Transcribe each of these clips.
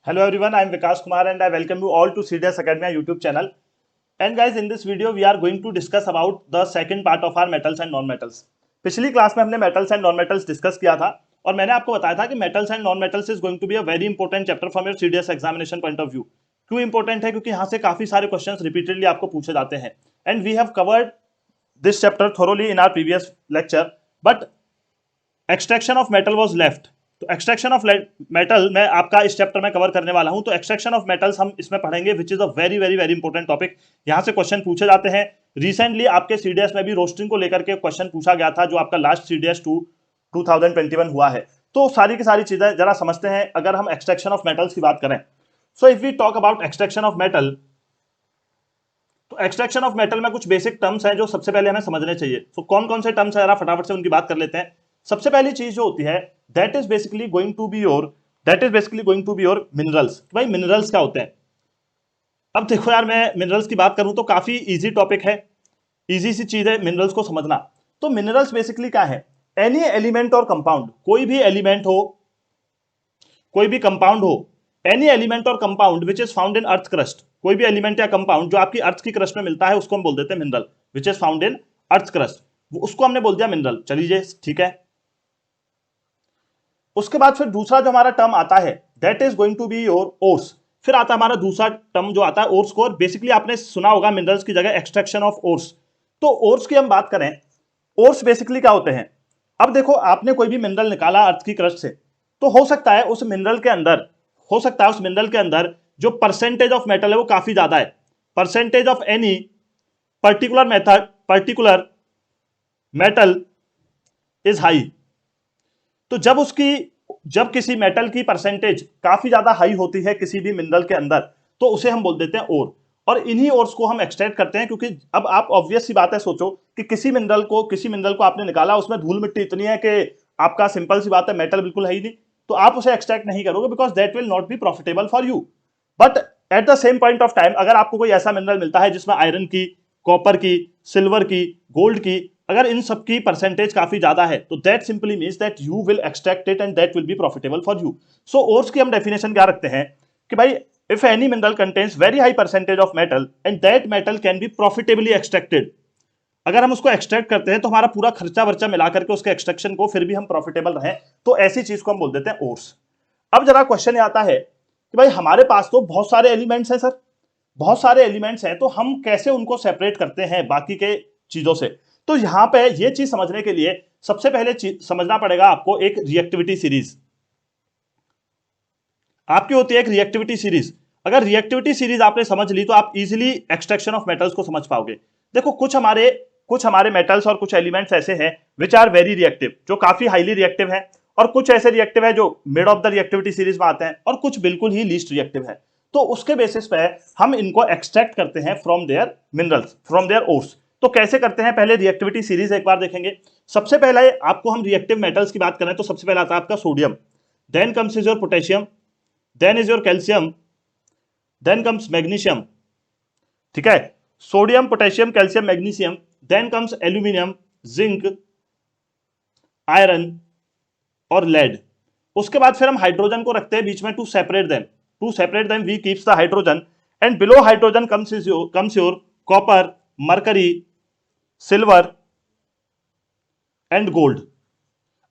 Hello everyone, I am Vikas Kumar and I welcome you all to CDS Academy YouTube channel. And guys, in this video we are going to discuss about the second part of our metals and non-metals. पिछली class में हमने metals and non metals discuss किया था और मैंने आपको बताया था कि metals and non metals is going to be a very important chapter from your CDS examination point of view. क्यों इंपॉर्टेंट है? क्योंकि यहाँ से काफी सारे क्वेश्चंस रिपीटेडली आपको पूछे जाते हैं and we have covered this chapter thoroughly in our previous lecture, but extraction of metal was left. तो एक्सट्रैक्शन ऑफ मेटल मैं आपका इस चैप्टर में कवर करने वाला हूं. तो एक्सट्रैक्शन ऑफ मेटल्स हम इसमें पढ़ेंगे, which is a very very very important topic. यहां से क्वेश्चन पूछे जाते हैं. रिसेंटली आपके सीडीएस में भी रोस्टिंग को लेकर के क्वेश्चन पूछा गया था, जो आपका लास्ट सीडीएस 2021 हुआ है. तो सारी की सारी चीजें जरा समझते हैं. अगर हम एक्सट्रैक्शन ऑफ मेटल्स की बात करें, so if we talk about extraction of metal, तो एक्सट्रैक्शन ऑफ मेटल में कुछ बेसिक टर्म्स हैं जो सबसे पहले हमें समझने चाहिए. तो कौन कौन से टर्म्स है, जरा फटाफट से उनकी बात कर लेते हैं. सबसे पहली चीज जो होती है, that is basically going to be your minerals. भाई मिनरल्स क्या होते हैं? अब देखो यार, मैं मिनरल्स की बात करूं तो काफी इजी टॉपिक है, इजी सी चीज है मिनरल्स को समझना. तो मिनरल्स बेसिकली क्या है? एनी एलिमेंट और कंपाउंड, कोई भी एलिमेंट हो, कोई भी कंपाउंड हो, एनी एलिमेंट और compound which is found in earth crust. कोई भी एलिमेंट या कंपाउंड जो आपकी अर्थ की क्रस्ट में मिलता है उसको हम बोल देते हैं mineral. Which is found in earth crust, उसको हमने बोल दिया मिनरल. चलिए ठीक है. उसके बाद फिर दूसरा जो हमारा टर्म आता है, that is going to be your ores. फिर आता है हमारा दूसरा टर्म जो आता है ओर्स को. बेसिकली आपने सुना होगा मिनरल्स की जगह एक्सट्रैक्शन ऑफ ओर्स. तो ओर्स की हम बात करें, ओर्स बेसिकली क्या होते हैं? अब देखो, आपने कोई भी मिनरल निकाला अर्थ की क्रस्ट से, तो हो सकता है उस मिनरल के अंदर जो परसेंटेज ऑफ मेटल है वो काफी ज्यादा है. Percentage of any particular metal is high. तो जब किसी मेटल की परसेंटेज काफी ज्यादा हाई होती है किसी भी मिनरल के अंदर, तो उसे हम बोल देते हैं ओर. और इन्हीं ओर्स को हम एक्सट्रैक्ट करते हैं, क्योंकि अब आप ऑब्वियस सी बात है, सोचो कि किसी मिनरल को आपने निकाला, उसमें धूल मिट्टी इतनी है कि आपका सिंपल सी बात है मेटल बिल्कुल है ही नहीं, तो आप उसे एक्सट्रैक्ट नहीं करोगे, because that will not be profitable for you. But at the same point of time, अगर आपको कोई ऐसा मिनरल मिलता है जिसमें आयरन की, कॉपर की, सिल्वर की, गोल्ड की, अगर इन सब की परसेंटेज काफी ज्यादा है, तो that simply means that you will extract it and that will be profitable for you. So ores की हम डेफिनेशन क्या रखते हैं कि भाई, if any mineral contains very high percentage of metal and that metal can be profitably extracted. अगर हम उसको एक्सट्रैक्ट करते हैं तो हमारा पूरा खर्चा वर्चा मिलाकर के उसके एक्सट्रैक्शन को फिर भी हम प्रॉफिटेबल रहें, तो ऐसी चीज को हम बोल देते हैं ओर्स. अब जरा क्वेश्चन आता है कि भाई हमारे पास तो बहुत सारे एलिमेंट्स हैं सर, बहुत सारे एलिमेंट्स हैं, तो हम कैसे उनको सेपरेट करते हैं बाकी के चीजों से? तो यहां पे ये चीज समझने के लिए सबसे पहले समझना पड़ेगा आपको एक रिएक्टिविटी सीरीज. आपकी होती है एक रिएक्टिविटी सीरीज. अगर रिएक्टिविटी सीरीज आपने समझ ली तो आप इजीली एक्सट्रैक्शन ऑफ मेटल्स को समझ पाओगे. देखो, कुछ हमारे मेटल्स और कुछ एलिमेंट्स ऐसे हैं विच आर वेरी रिएक्टिव, जो काफी हाईली रिएक्टिव है, और कुछ ऐसे रिएक्टिव है जो mid of the reactivity series में आते हैं, और कुछ बिल्कुल ही लीस्ट रिएक्टिव है. तो उसके बेसिस पे हम इनको एक्सट्रैक्ट करते हैं from their minerals, from their ores. तो कैसे करते हैं, पहले रिएक्टिविटी सीरीज एक बार देखेंगे. सबसे पहले आपको हम रिएक्टिव मेटल्स की बात करें तो सबसे पहले आता है आपका sodium, then comes is your potassium, then is your calcium, then comes magnesium. ठीक है, sodium, potassium, calcium, magnesium, then comes aluminium, zinc, iron और लेड. उसके बाद फिर हम हाइड्रोजन को रखते हैं बीच में, to separate them we keeps the hydrogen, and below hydrogen comes your copper, mercury, silver and gold.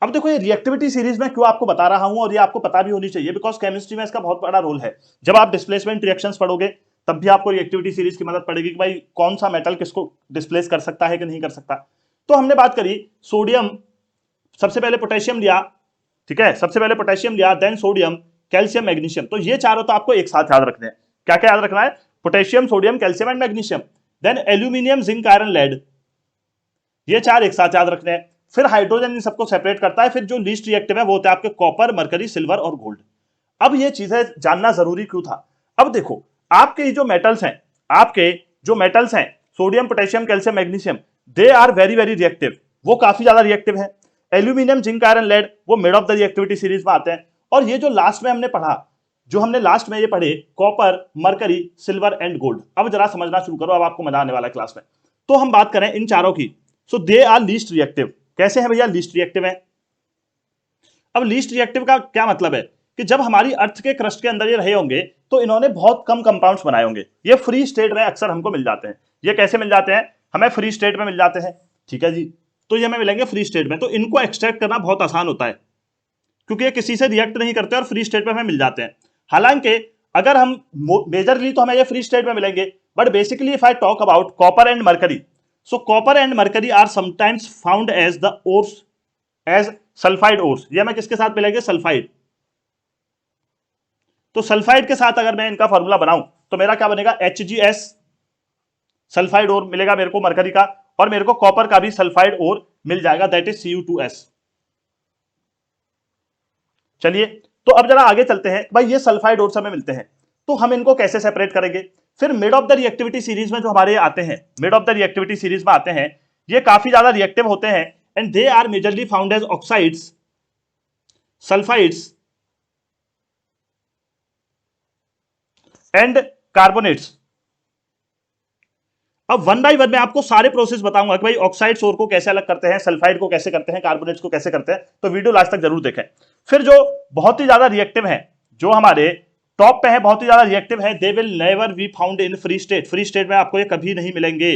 अब देखो, ये रिएक्टिविटी सीरीज में क्यों आपको बता रहा हूं, और ये आपको पता भी होनी चाहिए, बिकॉज केमिस्ट्री में इसका बहुत बड़ा रोल है. जब आप डिस्प्लेसमेंट रिएक्शंस पढ़ोगे तब भी आपको रिएक्टिविटी सीरीज की मदद पड़ेगी कि भाई कौन सा मेटल किसको डिस्प्लेस कर सकता है कि नहीं कर सकता. तो हमने बात करी सोडियम, सबसे पहले पोटेशियम लिया, ठीक है, सबसे पहले पोटेशियम लिया, देन सोडियम, कैल्शियम, मैग्नीशियम. तो ये चारों तो आपको एक साथ याद रखने हैं. क्या क्या याद रखना है? Potassium, sodium, calcium and magnesium. Then aluminium, zinc, iron, lead. ये चार एक साथ याद रखने हैं. फिर हाइड्रोजन इन सबको सेपरेट करता है. फिर जो लीस्ट रिएक्टिव है वो होता है आपके कॉपर, मरकरी, सिल्वर और गोल्ड. अब ये चीजें जानना जरूरी क्यों था? अब देखो, आपके जो मेटल्स हैं sodium, potassium, calcium, magnesium, they are very very reactive. वो काफी ज्यादा रिएक्टिव है. एल्यूमिनियम, जिंक, आयरन, लेड, वो mid of the reactivity series में आते हैं. और ये जो लास्ट में हमने पढ़ा, जो हमने लास्ट में ये पढ़े, copper, mercury, silver and gold. अब जरा समझना शुरू करो, अब आपको मजा आने वाला है क्लास में. तो हम बात करें इन चारों की, सो दे आर लीस्ट रिएक्टिव. कैसे है भैया लीस्ट रिएक्टिव है? अब लीस्ट रिएक्टिव का क्या मतलब है कि जब हमारी अर्थ के क्रस्ट के अंदर ये रहे होंगे तो इन्होंने बहुत कम कंपाउंड्स बनाए होंगे। ये फ्री स्टेट में अक्सर हमको मिल जाते हैं। ये कैसे मिल जाते हैं? हमें फ्री स्टेट में मिल जाते हैं, ठीक है जी। तो ये हमें मिलेंगे फ्री स्टेट में, तो इनको एक्सट्रैक्ट करना बहुत आसान होता है क्योंकि ये किसी से रिएक्ट नहीं करते और फ्री स्टेट में हमें मिल जाते हैं। हालांकि अगर हम मेजरली तो हमें ये फ्री स्टेट में मिलेंगे, but basically if I talk about copper and mercury, so copper and mercury are sometimes found as the ores, as sulphide ores. ये हमें किसके साथ मिलेंगे? सल्फाइड। तो सल्फाइड के साथ अगर मैं इनका फॉर्मूला बनाऊं तो मेरा क्या बनेगा? HgS सल्फाइड ओर मिलेगा मेरे को मरकरी का, और मेरे को कॉपर का भी सल्फाइड ओर मिल जाएगा, दैट इज Cu2S। चलिए तो अब जरा आगे चलते हैं। भाई ये सल्फाइड ओर्स हमें मिलते हैं, तो हम इनको कैसे सेपरेट करेंगे? फिर mid of the reactivity series में जो हमारे आते हैं, mid of the reactivity series में आते हैं, ये काफी ज्यादा रिएक्टिव होते हैं and they are majorly found as oxides, sulphides and carbonates. अब वन बाय वन मैं आपको सारे प्रोसेस बताऊंगा कि भाई ऑक्साइड्स ओर को कैसे अलग करते हैं, सल्फाइड को कैसे करते हैं, कार्बोनेट्स को कैसे करते हैं, तो वीडियो लास्ट तक जरूर देखें। फिर जो बहुत ही ज्यादा रिएक्टिव है, जो हमारे टॉप पे है, बहुत ही ज्यादा रिएक्टिव है, they will never be found in free state. Free state में आपको ये कभी नहीं मिलेंगे,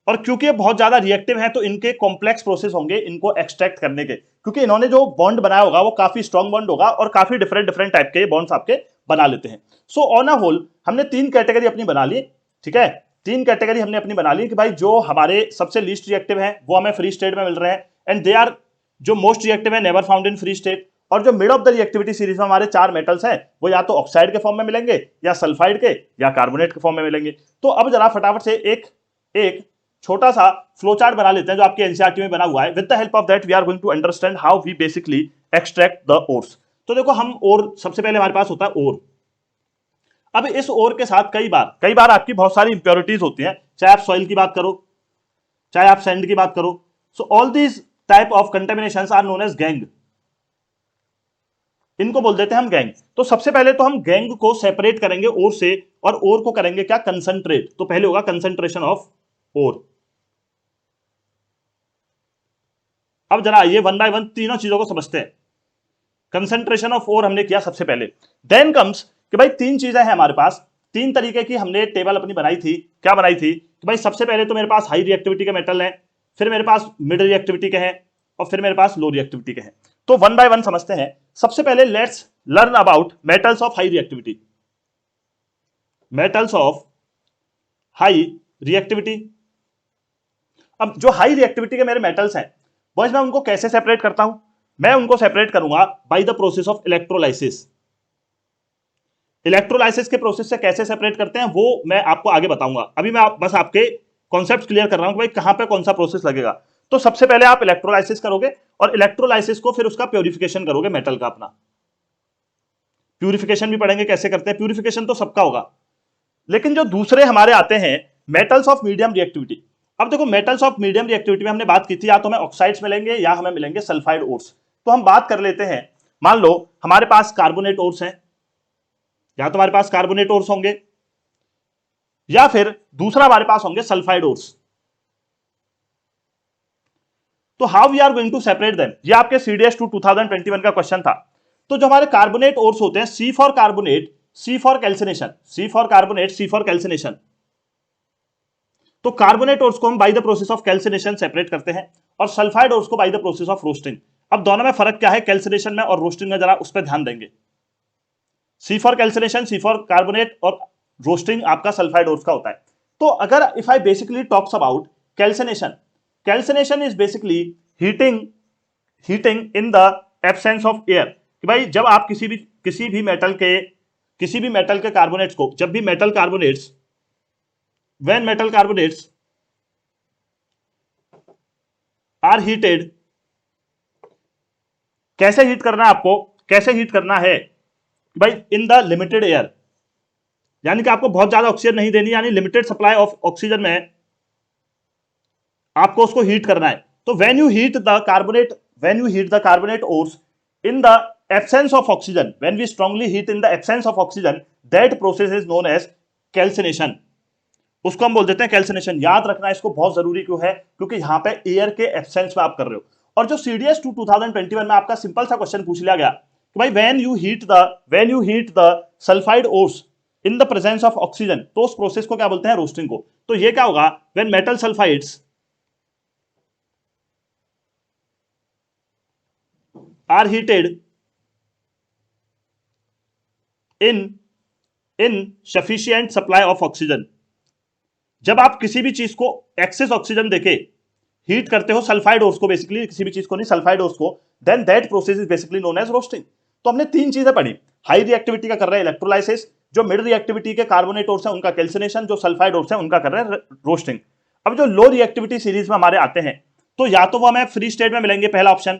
और क्योंकि ये बहुत ज्यादा रिएक्टिव है तो इनके कॉम्प्लेक्स प्रोसेस होंगे इनको एक्सट्रैक्ट करने के, क्योंकि इन्होंने जो बॉन्ड बनाया होगा वो काफी स्ट्रॉन्ग बॉन्ड होगा और काफी डिफरेंट डिफरेंट टाइप के बॉन्ड्स आपके बना लेते हैं। सो ऑन अ होल हमने तीन कैटेगरी अपनी बना ली, ठीक है। तीन कैटेगरी हमने अपनी बना ली कि भाई जो हमारे सबसे लीस्ट रिएक्टिव है वो हमें फ्री स्टेट में मिल रहे हैं, एंड दे आर जो मोस्ट रिएक्टिव है never found in free state. और जो mid of the reactivity series में हमारे चार मेटल्स हैं वो या तो ऑक्साइड के फॉर्म में मिलेंगे, या सल्फाइड के, या कार्बोनेट के फॉर्म में मिलेंगे। तो अब जरा फटाफट से एक छोटा सा फ्लो चार्ट बना लेते हैं जो आपके एनसीईआरटी में बना हुआ है। With the help of that we are going to understand how we basically extract the ores. तो देखो हम ओर, सबसे पहले हमारे पास होता है ओर। अब इस ओर के साथ कई बार आपकी बहुत सारी इंप्योरिटीज होती हैं, चाहे आप सॉइल की बात करो, चाहे आप सैंड की बात करो। So all these type of contaminations are known as gangue, इनको बोल देते हैं हम गैंग। तो सबसे पहले तो हम गैंग को सेपरेट करेंगे ओर से, और ओर को करेंगे क्या? कंसंट्रेट। तो पहले होगा कंसंट्रेशन ऑफ ओर। अब जरा आइए वन बाय वन तीनों चीजों को समझते हैं। कंसंट्रेशन ऑफ ओर हमने किया सबसे पहले, देन कम्स कि भाई तीन चीजें हैं हमारे पास, तीन तरीके की हमने टेबल अपनी बनाई थी। क्या बनाई थी कि भाई सबसे पहले तो मेरे पास हाई रिएक्टिविटी के मेटल हैं, फिर मेरे पास मिड रिएक्टिविटी के हैं, और फिर मेरे पास लो रिएक्टिविटी के हैं। तो वन बाय वन समझते हैं। सबसे पहले let's learn about metals of high reactivity. Metals of high reactivity. अब जो हाई रिएक्टिविटी के मेरे मेटल्स हैं बॉयज, मैं उनको कैसे सेपरेट करता हूं? मैं उनको सेपरेट करूंगा by the process of electrolysis. Electrolysis के प्रोसेस से कैसे सेपरेट करते हैं वो मैं आपको आगे बताऊंगा। अभी मैं बस आपके कॉन्सेप्ट क्लियर कर रहा हूं कि भाई कहां पे कौन सा प्रोसेस लगेगा। तो सबसे पहले आप इलेक्ट्रोलाइसिस करोगे, और इलेक्ट्रोलाइसिस को फिर उसका प्योरिफिकेशन करोगे मेटल का अपना। प्यूरिफिकेशन भी पढ़ेंगे कैसे करते हैं, प्यूरिफिकेशन तो सबका होगा। लेकिन जो दूसरे हमारे आते हैं मेटल्स ऑफ मीडियम रिएक्टिविटी। अब देखो मेटल्स ऑफ मीडियम रिएक्टिविटी में हमने बात की थी या तो हमें ऑक्साइड्स मिलेंगे या हमें मिलेंगे सल्फाइड ओर्स। तो हम बात कर लेते हैं, मान लो हमारे पास कार्बोनेट ओर्स हैं, या तो हमारे पास कार्बोनेट ओर्स होंगे, या फिर दूसरा हमारे पास होंगे सल्फाइड ओर्स। तो how we are going to separate them, ये आपके CDS 2 2021 का क्वेश्चन था। तो जो हमारे कार्बोनेट ओर्स होते हैं, C for carbonate, C for calcination, C for carbonate, C for calcination. तो कार्बोनेट ओर्स को हम by the process of calcination separate करते हैं, और सल्फाइड ओर्स को by the process of roasting. अब दोनों में फर्क क्या है कैल्सिनेशन में और रोस्टिंग में, जरा उस पर ध्यान देंगे। C for calcination, C for carbonate, और रोस्टिंग आपका सल्फाइड ओर्स का होता है। तो अगर if I basically talks about calcination, calcination is basically heating in the absence of air. कि भाई जब आप किसी भी मेटल के कार्बोनेट्स को, जब भी metal carbonates, when metal carbonates are heated, कैसे हीट करना है आपको, कैसे हीट करना है भाई? इन द लिमिटेड एयर, यानी कि आपको बहुत ज्यादा ऑक्सीजन नहीं देनी, यानी लिमिटेड सप्लाई ऑफ ऑक्सीजन में आपको उसको हीट करना है। तो when you heat the carbonate ores in the absence of oxygen, when we strongly heat in the absence of oxygen, that process is known as calcination। उसको हम बोल देते हैं कैल्सिनेशन। याद रखना इसको, बहुत जरूरी क्यों है? क्योंकि यहां पे एयर के एब्सेंस में आप कर रहे हो। और जो CDS 2 2021 में आपका सिंपल सा क्वेश्चन पूछ लिया गया कि भाई when you heat the sulphide ores in the presence of oxygen, तो उस प्रोसेस को क्या बोलते हैं, रोस्टिंग को। तो ये क्या होगा, when metal sulphides are heated in in sufficient supply of oxygen, जब आप किसी भी चीज को एक्सेस ऑक्सीजन देके हीट करते हो सल्फाइड ओर्स को, बेसिकली किसी भी चीज को नहीं, सल्फाइड ओर्स को, then that process is basically known as roasting. तो हमने तीन चीजें पढ़ी, हाई रिएक्टिविटी का कर रहे हैं इलेक्ट्रोलाइसिस, जो मिड रिएक्टिविटी के कार्बोनेट ओर्स है उनका कैल्सिनेशन, जो सल्फाइड ओर्स है उनका कर रहे हैं रोस्टिंग। अब जो लो रिएक्टिविटी सीरीज में हमारे आते हैं, तो या तो वो हमें फ्री स्टेट में मिलेंगे, पहला ऑप्शन,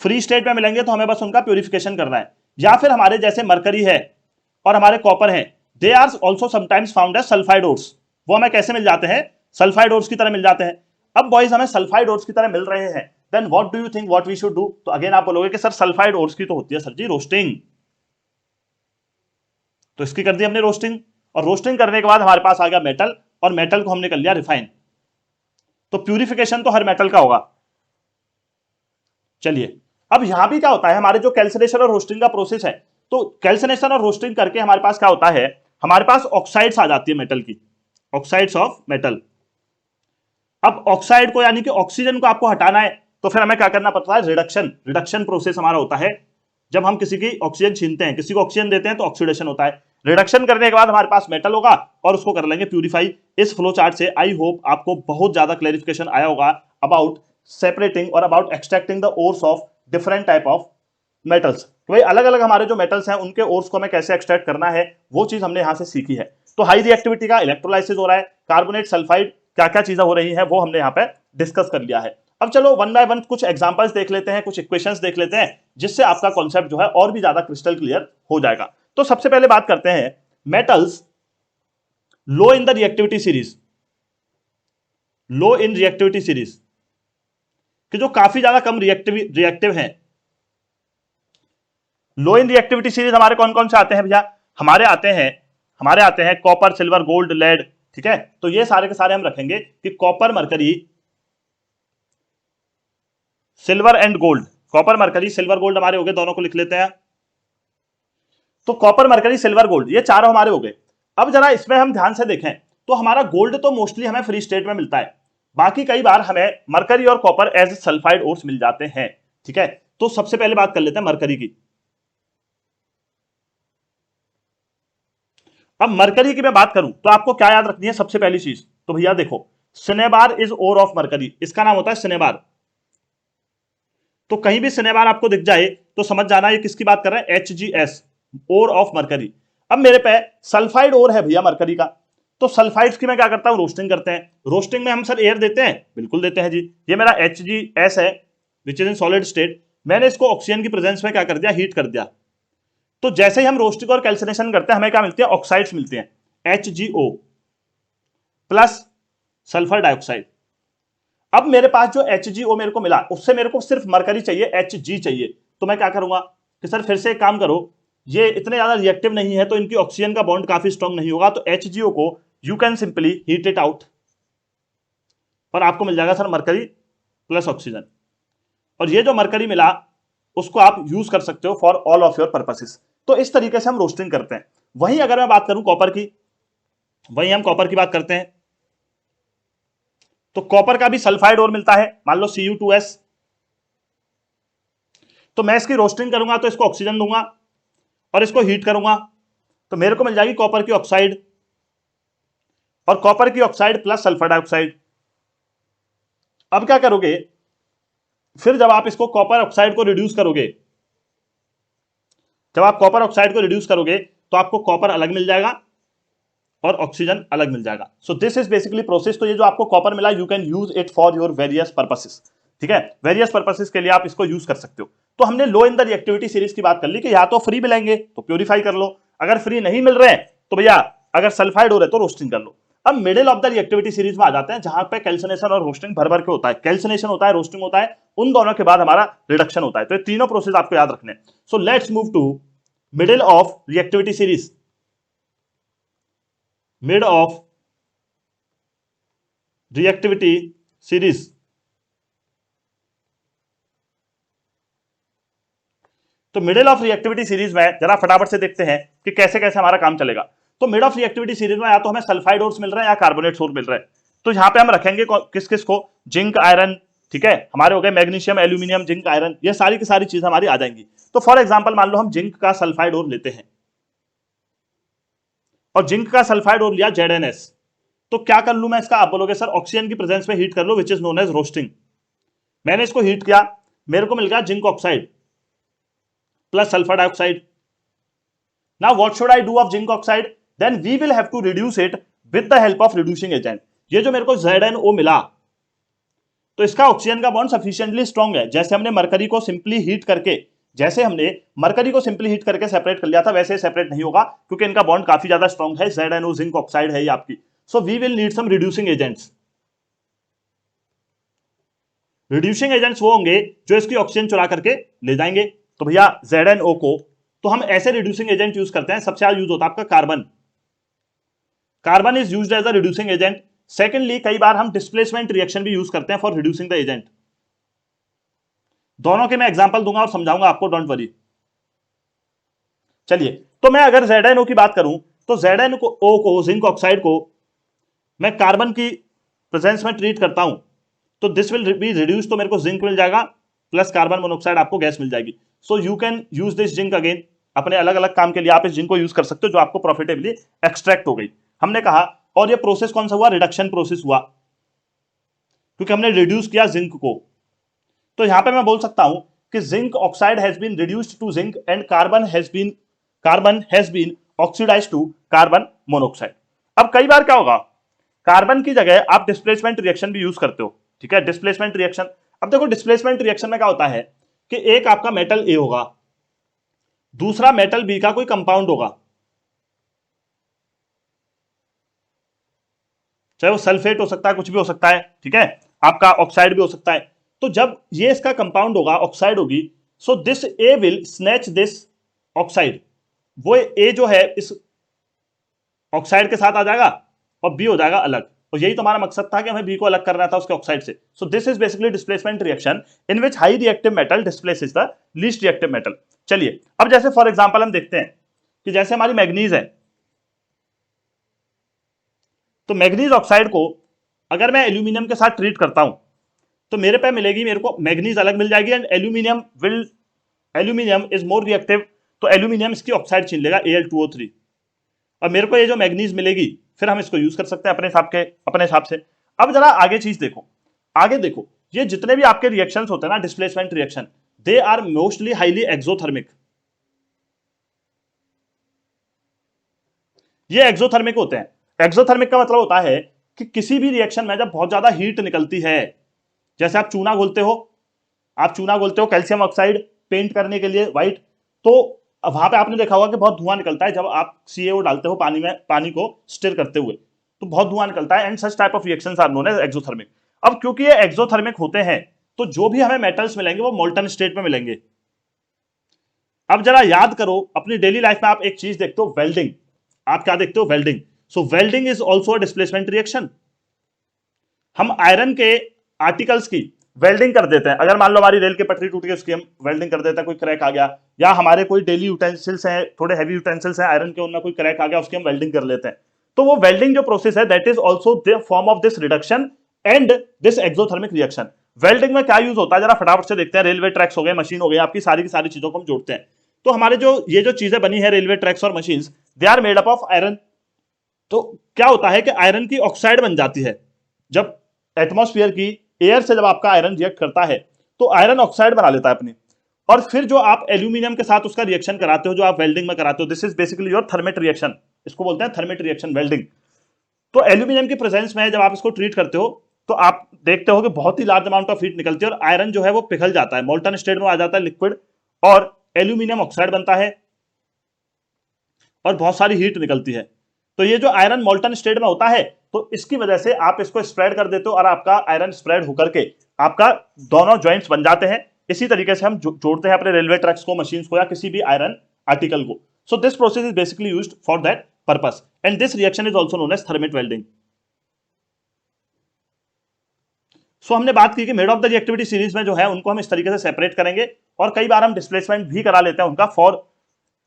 फ्री स्टेट में मिलेंगे तो हमें बस उनका प्यूरिफिकेशन करना है, या फिर हमारे जैसे मरकरी है और हमारे कॉपर है, they are also sometimes found as sulphide ores, वो हमें कैसे मिल जाते हैं, सल्फाइड ओर्स की तरह मिल जाते हैं। अब बॉयज हमें सल्फाइड ओर्स की तरह मिल रहे हैं, then what do you think what we should do, तो अगेन आप बोलोगे कि सर सल्फाइड ओर्स की तो होती है सर जी रोस्टिंग, तो इसकी कर दी हमने रोस्टिंग, और रोस्टिंग करने के बाद हमारे पास आ गया मेटल, और मेटल को हमने कर लिया रिफाइन, तो प्यूरिफिकेशन तो हर मेटल का होगा। चलिए अब यहां भी क्या होता है, हमारे जो कैल्सिनेशन और रोस्टिंग का प्रोसेस है, तो कैल्सिनेशन और रोस्टिंग करके हमारे पास क्या होता है, हमारे पास ऑक्साइड्स आ जाती है मेटल की, ऑक्साइड्स ऑफ मेटल। अब ऑक्साइड को यानी कि ऑक्सीजन को आपको हटाना है, तो फिर हमें क्या करना पड़ता है, रिडक्शन, रिडक्शन प्रोसेस हमारा होता है। जब हम किसी की ऑक्सीजन छीनते हैं, किसी को ऑक्सीजन देते हैं, तो ऑक्सीडेशन होता है। रिडक्शन करने के बाद हमारे पास मेटल होगा और उसको कर लेंगे प्यूरिफाई। इस फ्लो चार्ट से आई होप आपको बहुत ज्यादा क्लैरिफिकेशन आया होगा अबाउट सेपरेटिंग और about extracting the ores of different type of metals. तो भाई अलग अलग हमारे जो मेटल्स हैं उनके ओर्स को हमें कैसे एक्सट्रैक्ट करना है, वो चीज हमने यहां से सीखी है। तो हाई रिएक्टिविटी का इलेक्ट्रोलाइसिस हो रहा है, कार्बोनेट सल्फाइड क्या क्या चीजें हो रही हैं वो हमने यहाँ पे डिस्कस कर लिया है। अब चलो वन बाय वन कुछ एग्जांपल्स देख लेते हैं, कुछ इक्वेशंस देख लेते हैं, जिससे आपका कॉन्सेप्ट जो है और भी ज्यादा क्रिस्टल क्लियर हो जाएगा। तो सबसे पहले बात करते हैं metals low in the reactivity series, low in reactivity series कि जो काफी ज्यादा कम रिएक्टिव हैं। लो इन रिएक्टिविटी सीरीज हमारे कौन कौन से आते हैं भैया, हमारे आते हैं कॉपर, सिल्वर, गोल्ड, लेड, ठीक है। तो ये सारे के सारे हम रखेंगे कि copper, mercury, silver and gold, copper, mercury, silver, gold हमारे हो गए, दोनों को लिख लेते हैं। तो कॉपर, मरकरी, सिल्वर, गोल्ड ये चारों हमारे हो गए। अब जरा इसमें हम ध्यान से देखें तो हमारा गोल्ड तो मोस्टली हमें फ्री स्टेट में मिलता है, बाकी कई बार हमें मरकरी और कॉपर एज सल्फाइड ओर्स मिल जाते हैं, ठीक है। तो सबसे पहले बात कर लेते हैं मरकरी की। अब मरकरी की मैं बात करूं तो आपको क्या याद रखनी है सबसे पहली चीज, तो भैया देखो, cinnabar is ore of mercury, इसका नाम होता है सिनेबार। तो कहीं भी सिनेबार आपको दिख जाए तो समझ जाना ये किसकी बात कर रहे हैं, HGS, ओर ऑफ मरकरी। अब मेरे पे सल्फाइड ओर है भैया मरकरी का, तो सल्फाइड्स की मैं क्या करता हूं, रोस्टिंग करते हैं। रोस्टिंग में हम सर एयर देते हैं, बिल्कुल देते हैं जी। ये मेरा HGS है which is in solid state, मैंने इसको ऑक्सीजन की प्रेजेंस में क्या कर दिया, हीट कर दिया। तो जैसे ही हम रोस्टिंग और कैल्सिनेशन करते हैं हमें क्या मिलती है, ऑक्साइड्स मिलती हैं, HgO प्लस सल्फर डाइऑक्साइड। अब मेरे पास जो HgO मेरे को मिला उससे मेरे को सिर्फ मरकरी चाहिए, Hg चाहिए। तो मैं क्या करूंगा कि सर फिर से एक काम करो, ये इतने ज्यादा रिएक्टिव नहीं है तो इनकी ऑक्सीजन का बॉन्ड काफी स्ट्रॉन्ग नहीं होगा, तो HgO को you can simply heat it out और आपको मिल जाएगा सर मरकरी प्लस ऑक्सीजन। और ये जो मरकरी मिला उसको आप यूज कर सकते हो for all of your purposes. तो इस तरीके से हम रोस्टिंग करते हैं। वहीं अगर मैं बात करूं कॉपर की, वहीं हम कॉपर की बात करते हैं, तो कॉपर का भी सल्फाइड और मिलता है, मान लो Cu2S। तो मैं इसकी रोस्टिंग करूंगा तो इसको ऑक्सीजन दूंगा और इसको हीट करूंगा, तो मेरे को मिल जाएगी कॉपर की ऑक्साइड, और कॉपर की ऑक्साइड प्लस सल्फर डाइऑक्साइड। अब क्या करोगे, फिर जब आप इसको कॉपर ऑक्साइड को रिड्यूस करोगे, जब आप कॉपर ऑक्साइड को रिड्यूस करोगे तो आपको कॉपर अलग मिल जाएगा और ऑक्सीजन अलग मिल जाएगा। सो दिस इज बेसिकली प्रोसेस। तो ये जो आपको कॉपर मिला you can use it for your various purposes, ठीक है, वेरियस पर्पसेस के लिए आप इसको यूज कर सकते हो। तो हमने लो इन द रिएक्टिविटी सीरीज की बात कर ली कि या तो फ्री मिलेंगे तो प्योरीफाई कर लो, अगर फ्री नहीं मिल रहे हैं तो भैया अगर सल्फाइड हो रहे तो रोस्टिंग कर लो। अब middle of the reactivity series में आ जाते हैं जहां पे कैल्सिनेशन और रोस्टिंग भर भर के होता है, कैल्सिनेशन होता है, रोस्टिंग होता है, उन दोनों के बाद हमारा रिडक्शन होता है। तो ये तीनों प्रोसेस आपको याद रखने हैं। So let's move to middle of reactivity series, mid of reactivity series. तो मिडिल ऑफ रिएक्टिविटी सीरीज में जरा फटाफट से देखते हैं कि कैसे कैसे हमारा काम चलेगा। तो मिड ऑफ रिएक्टिविटी सीरीज में या तो हमें सल्फाइड ओर्स मिल रहे हैं या कार्बोनेट ओर मिल रहे हैं। तो यहाँ पे हम रखेंगे किस किस को, जिंक आयरन, ठीक है, हमारे हो गए मैग्नीशियम एल्यूमिनियम जिंक आयरन, ये सारी की सारी चीजें हमारी आ जाएंगी। तो फॉर एग्जाम्पल मान लो हम जिंक का सल्फाइड ओर लेते हैं और जिंक का सल्फाइड ओर लिया ZnS, तो क्या कर लू मैं इसका, आप बोलोगे सर ऑक्सीजन की प्रेजेंस में हीट कर लो, which is known as roasting. मैंने इसको हीट किया, मेरे को मिल गया zinc oxide plus sulphur dioxide. Now what should I do of zinc oxide, then we will have to reduce it with the help of reducing agent. ये जो मेरे को ZnO मिला, तो इसका ऑक्सीजन का बॉन्ड सफिशिएंटली स्ट्रॉन्ग है। जैसे हमने मरकरी को सिंपली हीट करके सेपरेट कर लिया था, वैसे सेपरेट नहीं होगा क्योंकि इनका बॉन्ड काफी ज्यादा स्ट्रॉन्ग है। ZnO जिंक ऑक्साइड है ये आपकी। So we will need some reducing agents. Reducing agents वो होंगे जो इसकी ऑक्सीजन चुरा करके ले जाएंगे। तो भैया ZnO को तो हम ऐसे रिड्यूसिंग एजेंट यूज करते हैं, सबसे ज्यादा यूज होता है आपका carbon. Carbon is used as a reducing agent. Secondly कई बार हम डिस्प्लेसमेंट रिएक्शन भी यूज करते हैं फॉर रिड्यूसिंग द एजेंट। दोनों के मैं एग्जांपल दूंगा और समझाऊंगा आपको, डोंट वरी। चलिए, तो मैं अगर ZnO की बात करूं तो ZnO को जिंक ऑक्साइड को मैं कार्बन की प्रेजेंस में ट्रीट करता हूं, तो दिस विल बी रिड्यूस, तो मेरे को जिंक मिल जाएगा प्लस कार्बन मोनोऑक्साइड आपको गैस मिल जाएगी। So you can use this zinc again, अपने अलग अलग काम के लिए आप इस जिंक को यूज कर सकते हो जो आपको प्रॉफिटेबली एक्सट्रैक्ट हो गई। हमने कहा, और ये प्रोसेस कौन सा हुआ, रिडक्शन प्रोसेस हुआ, क्योंकि हमने रिड्यूस किया जिंक को। तो यहां पे मैं बोल सकता हूं कि zinc oxide has been reduced to zinc and carbon has been oxidised to carbon monoxide. अब कई बार क्या होगा, कार्बन की जगह आप डिस्प्लेसमेंट रिएक्शन भी यूज करते हो, ठीक है, डिस्प्लेसमेंट रिएक्शन। अब देखो डिस्प्लेसमेंट रिएक्शन में क्या होता है कि एक आपका मेटल ए होगा, दूसरा मेटल बी का कोई कंपाउंड होगा, चाहे वो सल्फेट हो सकता है, कुछ भी हो सकता है, ठीक है, आपका ऑक्साइड भी हो सकता है। तो जब ये इसका कंपाउंड होगा, ऑक्साइड होगी, so this A will snatch this oxide. वो ए जो है इस ऑक्साइड के साथ आ जाएगा और बी हो जाएगा अलग। और यही तो हमारा मकसद था कि हमें बी को अलग करना था उसके ऑक्साइड से। सो this is basically displacement reaction in which high reactive metal displaces the least reactive metal. चलिए, अब जैसे फॉर एग्जांपल हम देखते हैं कि जैसे हमारी मैग्नीज है, तो मैग्नीज ऑक्साइड को अगर मैं एल्यूमिनियम के साथ ट्रीट करता हूं तो मेरे पे मिलेगी, मेरे को मैग्नीज अलग मिल जाएगी and aluminium is more reactive, तो एल्यूमिनियम इसकी ऑक्साइड छीन लेगा Al2O3। और मेरे को ये जो मैग्नीज मिलेगी, फिर हम इसको यूज कर सकते हैं अपने हिसाब से। अब जरा आगे चीज देखो, आगे देखो, ये जितने भी आपके रिएक्शंस होते हैं ना, displacement reaction, they are mostly highly exothermic. ये एक्सोथर्मिक होते हैं। एक्सोथर्मिक का मतलब होता है कि किसी भी रिएक्शन में जब बहुत ज्यादा हीट निकलती है, जैसे आप चूना घोलते हो कैल्शियम ऑक्साइड पेंट करने के लिए व्हाइट, तो वहां पे आपने देखा होगा कि बहुत धुआं निकलता है जब आप CaO डालते हो पानी में, पानी को स्टिर करते हुए, तो बहुत धुआं निकलता है and such type of reactions are known as exothermic. अब क्योंकि ये एक्सोथर्मिक होते हैं, तो जो भी हमें मेटल्स मिलेंगे वो मोल्टन स्टेट में मिलेंगे। अब जरा याद करो, अपनी डेली लाइफ में आप एक चीज देखते हो, वेल्डिंग। आप क्या देखते हो, welding. So welding is also a displacement reaction. हम आयरन के आर्टिकल्स की वेल्डिंग कर देते हैं। अगर मान लो हमारी रेल की पटरी टूट गई, उसकी हम वेल्डिंग कर देते हैं, कोई क्रैक आ गया, या हमारे कोई डेली यूटेंसिल्स हैं, थोड़े हैवी यूटेंसिल्स हैं आयरन के, उनमें कोई क्रैक आ गया, उसकी हम वेल्डिंग कर लेते हैं। तो वो वेल्डिंग जो प्रोसेस है, that is also the form of this reduction and this exothermic reaction. Welding में क्या यूज होता है, जरा फटाफट से देखते हैं। रेलवे ट्रैक्स हो गए, मशीन हो गई, आपकी सारी की सारी चीजों को हम जोड़ते हैं। तो हमारे ये जो चीजें बनी है, रेलवे ट्रैक्स और machine, they are made up of iron. तो क्या होता है कि आयरन की ऑक्साइड बन जाती है। जब एटमॉस्फेयर की एयर से जब आपका आयरन रिएक्ट करता है, तो आयरन ऑक्साइड बना लेता है अपनी, और फिर जो आप एल्यूमिनियम के साथ उसका रिएक्शन कराते हो, जो आप वेल्डिंग में कराते हो, this is basically your thermite reaction. इसको बोलते हैं थर्मेट रिएक्शन, वेल्डिंग। तो एल्यूमिनियम की प्रेजेंस में जब आप इसको ट्रीट करते हो, तो आप देखते हो कि बहुत ही लार्ज अमाउंट ऑफ हीट निकलती है और आयरन जो है वो पिघल जाता है, मोल्टन स्टेट में आ जाता है, लिक्विड, और एल्यूमिनियम ऑक्साइड बनता है और बहुत सारी हीट निकलती है। तो ये जो आयरन मोल्टन स्टेट में होता है, तो इसकी वजह से आप इसको स्प्रेड कर देते हो और आपका आयरन स्प्रेड होकर के आपका दोनों जॉइंट्स बन जाते हैं। इसी तरीके से हम जोड़ते हैं अपने रेलवे ट्रैक्स को, मशीन्स को, या किसी भी आयरन आर्टिकल को। So this process is basically used for that purpose and this reaction is also known as thermite welding. So हमने बात की कि made of the reactivity series में जो है उनको हम इस तरीके से सेपरेट करेंगे और कई बार हम डिस्प्लेसमेंट भी करा लेते हैं उनका for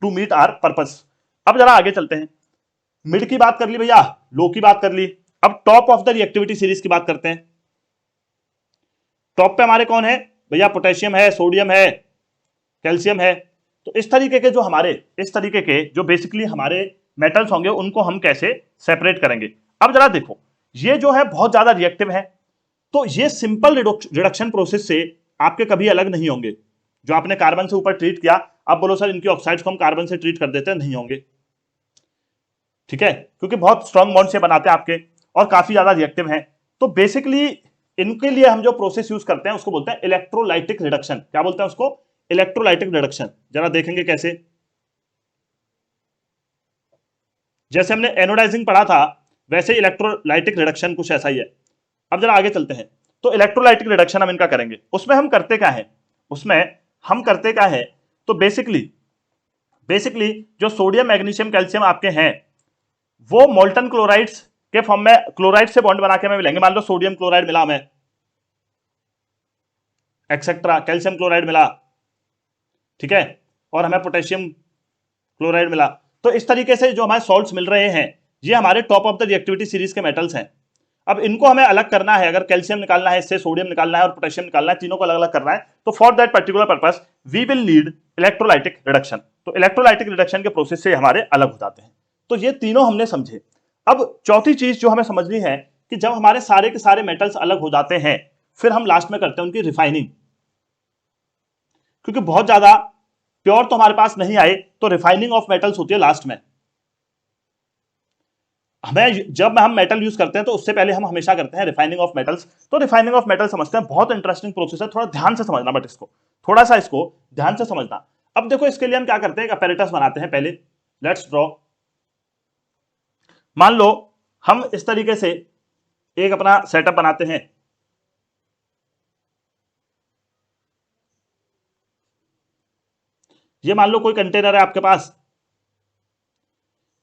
to meet our purpose. अब जरा आगे चलते हैं। मिड की बात कर ली भैया, लो की बात कर ली, अब top of the reactivity series की बात करते हैं। टॉप पे हमारे कौन है भैया, पोटेशियम है, सोडियम है, कैल्शियम है। तो इस तरीके के जो बेसिकली हमारे मेटल्स होंगे उनको हम कैसे सेपरेट करेंगे। अब जरा देखो, ये जो है बहुत ज्यादा रिएक्टिव है, तो ये सिंपल रिडक्शन प्रोसेस से आपके कभी अलग नहीं होंगे। जो आपने कार्बन से ऊपर ट्रीट किया, आप बोलो सर इनकी ऑक्साइड्स को हम कार्बन से ट्रीट कर देते हैं, नहीं होंगे, ठीक है, क्योंकि बहुत स्ट्रॉन्ग बॉन्ड से बनाते हैं आपके और काफी ज्यादा रिएक्टिव हैं। तो बेसिकली इनके लिए हम जो प्रोसेस यूज करते हैं उसको बोलते हैं इलेक्ट्रोलाइटिक रिडक्शन। क्या बोलते हैं उसको, इलेक्ट्रोलाइटिक रिडक्शन। जरा देखेंगे कैसे। जैसे हमने एनोडाइजिंग पढ़ा था, वैसे इलेक्ट्रोलाइटिक रिडक्शन कुछ ऐसा ही है। अब जरा आगे चलते हैं। तो इलेक्ट्रोलाइटिक रिडक्शन हम इनका करेंगे, उसमें हम करते क्या है, तो बेसिकली जो सोडियम मैग्नीशियम कैल्शियम आपके हैं वो मोल्टन क्लोराइड्स के फॉर्म में क्लोराइड से बॉन्ड बना के हमें मिलेंगे। मान लो सोडियम क्लोराइड मिला हमें, एक्सेट्रा, कैल्शियम क्लोराइड मिला, ठीक है, और हमें पोटेशियम क्लोराइड मिला। तो इस तरीके से जो हमारे सॉल्ट्स मिल रहे हैं ये हमारे top of the reactivity series के मेटल्स हैं। अब इनको हमें अलग करना है, अगर कैल्शियम निकालना है इससे, सोडियम निकालना है और पोटेशियम निकालना है, तीनों को अलग अलग करना है, तो for that particular purpose we will need electrolytic reduction. तो इलेक्ट्रोलाइटिक रिडक्शन के प्रोसेस से हमारे अलग हो जाते हैं। तो ये तीनों हमने समझे। अब चौथी चीज जो हमें समझनी है कि जब हमारे सारे के सारे मेटल्स अलग हो जाते हैं फिर हम लास्ट में करते हैं उनकी रिफाइनिंग, क्योंकि बहुत ज्यादा प्योर तो हमारे पास नहीं आए तो रिफाइनिंग ऑफ मेटल्स होती है लास्ट में। हमें जब हम मेटल यूज करते हैं तो उससे पहले हम हमेशा करते हैं रिफाइनिंग ऑफ मेटल्स। तो रिफाइनिंग ऑफ मेटल समझते हैं, बहुत इंटरेस्टिंग प्रोसेस है, थोड़ा ध्यान से समझना, बट इसको थोड़ा सा ध्यान से समझना। अब देखो इसके लिए हम क्या करते हैं, एक अपैरेटस बनाते हैं पहले। Let's draw. मान लो हम इस तरीके से एक अपना सेटअप बनाते हैं। ये मान लो कोई कंटेनर है आपके पास,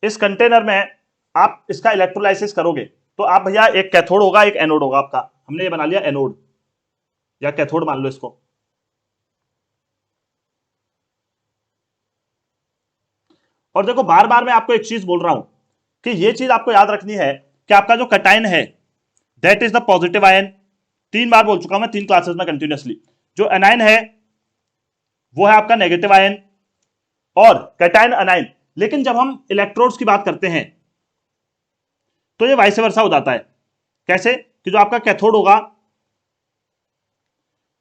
इस कंटेनर में आप इसका इलेक्ट्रोलाइसिस करोगे तो आप भैया, एक कैथोड होगा एक एनोड होगा आपका। हमने ये बना लिया एनोड या कैथोड मान लो इसको। और देखो बार बार मैं आपको एक चीज बोल रहा हूं कि ये चीज आपको याद रखनी है कि आपका जो कटाइन है that is the positive ion. 3 बार बोल चुका हूं मैं 3 क्लासेस में कंटिन्यूअसली। जो एनाइन है वो है आपका नेगेटिव आयन और कैटाइन अनाइन। लेकिन जब हम इलेक्ट्रोड्स की बात करते हैं तो ये वाइस वर्सा हो जाता है। कैसे कि जो आपका कैथोड होगा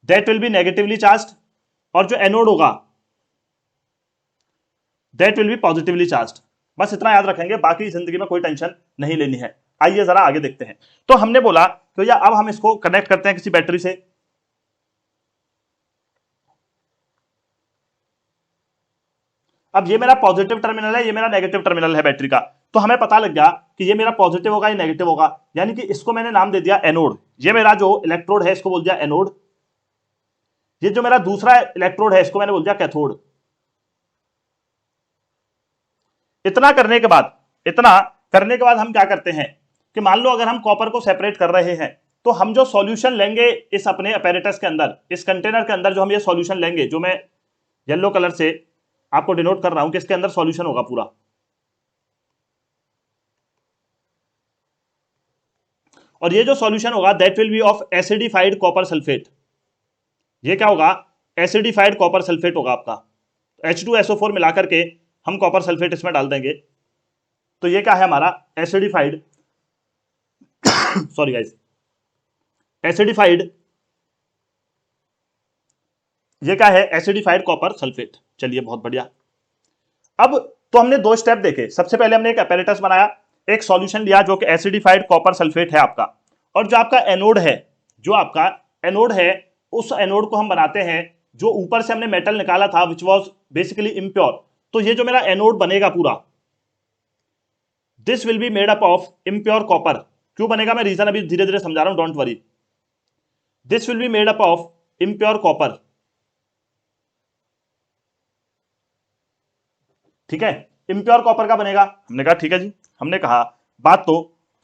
that will be negatively charged और जो एनोड होगा that will be positively charged. बस इतना याद रखेंगे, बाकी जिंदगी में कोई टेंशन नहीं लेनी है। आइए जरा आगे देखते हैं। तो हमने बोला तो भैया अब हम इसको कनेक्ट करते हैं किसी बैटरी से। अब ये मेरा पॉजिटिव टर्मिनल है, ये मेरा नेगेटिव टर्मिनल है बैटरी का। तो हमें पता लग गया कि ये मेरा पॉजिटिव होगा, ये नेगेटिव होगा, यानी कि इसको मैंने नाम दे दिया एनोड। ये मेरा जो इलेक्ट्रोड है इसको बोल दिया एनोड। ये जो मेरा दूसरा इलेक्ट्रोड है इसको मैंने बोल दिया कैथोड। इतना करने के बाद हम क्या करते हैं कि मान लो अगर हम कॉपर को सेपरेट कर रहे हैं तो हम जो सॉल्यूशन लेंगे इस अपने अपैरेटस के अंदर, इस कंटेनर के अंदर जो हम ये सॉल्यूशन लेंगे, जो मैं येलो कलर से आपको डिनोट कर रहा हूं कि इसके अंदर सॉल्यूशन होगा पूरा। और ये जो सॉल्यूशन होगा that will be of acidified copper sulphate. ये क्या होगा, एसिडिफाइड कॉपर सल्फेट होगा आपका। H2SO4 मिलाकर के हम कॉपर सल्फेट इसमें डाल देंगे तो ये क्या है हमारा एसिडिफाइड सॉरी गाइस, एसिडिफाइड, ये क्या है एसिडिफाइड कॉपर सल्फेट। चलिए बहुत बढ़िया। अब तो हमने 2 स्टेप देखे। सबसे पहले हमने एक अपैरेटस बनाया, एक सॉल्यूशन लिया जो कि एसिडिफाइड कॉपर सल्फेट है आपका, और जो आपका एनोड है, उस एनोड को हम बनाते हैं जो ऊपर से हमने मेटल निकाला था विच वाज बेसिकली इम्प्योर। तो ये जो मेरा एनोड बनेगा पूरा, this will be made up of impure copper. क्यों बनेगा, मैं रीजन अभी धीरे धीरे समझा रहा हूं, don't worry. This will be made up of impure copper, ठीक है, इम्प्योर कॉपर का बनेगा। हमने कहा ठीक है जी, हमने कहा बात तो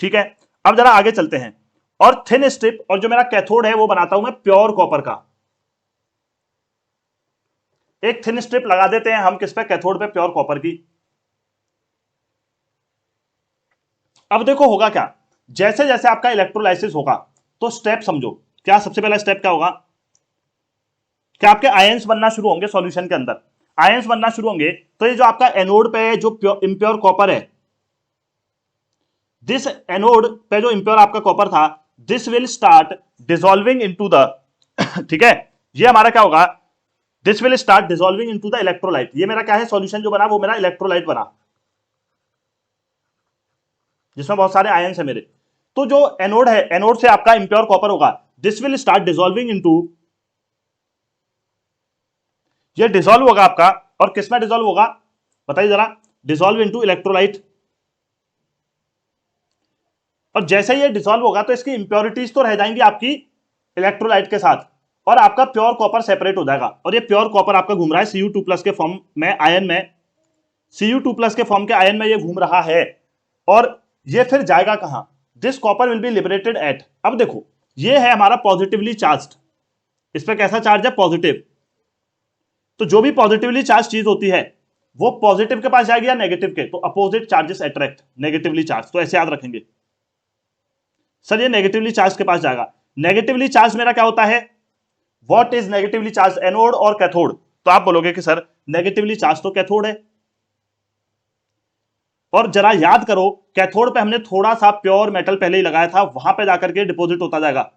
ठीक है। अब जरा आगे चलते हैं, और थिन स्ट्रिप और जो मेरा कैथोड है वो बनाता हूं मैं प्योर कॉपर का। एक थिन स्ट्रिप लगा देते हैं हम किस पे, कैथोड पे, प्योर कॉपर की। अब देखो होगा क्या, जैसे जैसे आपका इलेक्ट्रोलाइसिस होगा तो स्टेप समझो क्या। सबसे पहला स्टेप क्या होगा कि आपके आयंस बनना शुरू होंगे सॉल्यूशन के अंदर। आयंस बनना शुरू होंगे तो ये जो आपका एनोड पे जो इम्प्योर कॉपर है, दिस एनोड पे जो इम्प्योर आपका कॉपर था, this will start dissolving into the ठीक है, ये हमारा क्या होगा, this will start dissolving into the electrolyte. ये मेरा क्या है, सॉल्यूशन जो बना वो मेरा इलेक्ट्रोलाइट बना, जिसमें बहुत सारे आयंस है मेरे। तो जो एनोड है, एनोड से आपका इम्प्योर कॉपर होगा, this will start dissolving into, ये डिसॉल्व होगा आपका, और किसमें डिसॉल्व होगा बताइए जरा, डिसॉल्व इनटू इलेक्ट्रोलाइट। और जैसे ये डिसॉल्व होगा तो इसकी इंप्योरिटीज तो रह जाएंगी आपकी इलेक्ट्रोलाइट के साथ, और आपका प्योर कॉपर सेपरेट हो जाएगा। और ये प्योर कॉपर आपका घूम रहा है Cu2+ के फॉर्म में, आयन में, Cu2+ के फॉर्म के आयन में ये घूम रहा है। और ये फिर जाएगा कहां, this copper will be liberated at, अब देखो ये है हमारा पॉजिटिवली चार्ज, इस पर कैसा चार्ज है, पॉजिटिव। तो जो भी पॉजिटिवली चार्ज चीज होती है वो पॉजिटिव के पास जाएगी या नेगेटिव के, तो opposite charges attract negatively charge, तो ऐसे याद रखेंगे सर ये नेगेटिवली चार्ज के पास जाएगा। नेगेटिवली चार्ज मेरा क्या होता है, what is negatively charge, anode और कैथोड। तो आप बोलोगे कि सर नेगेटिवली चार्ज तो कैथोड है, और जरा याद करो कैथोड पे हमने थोड़ा सा प्योर मेटल पहले ही लगाया था, वहां पे जाकर के डिपॉजिट होता जाएगा,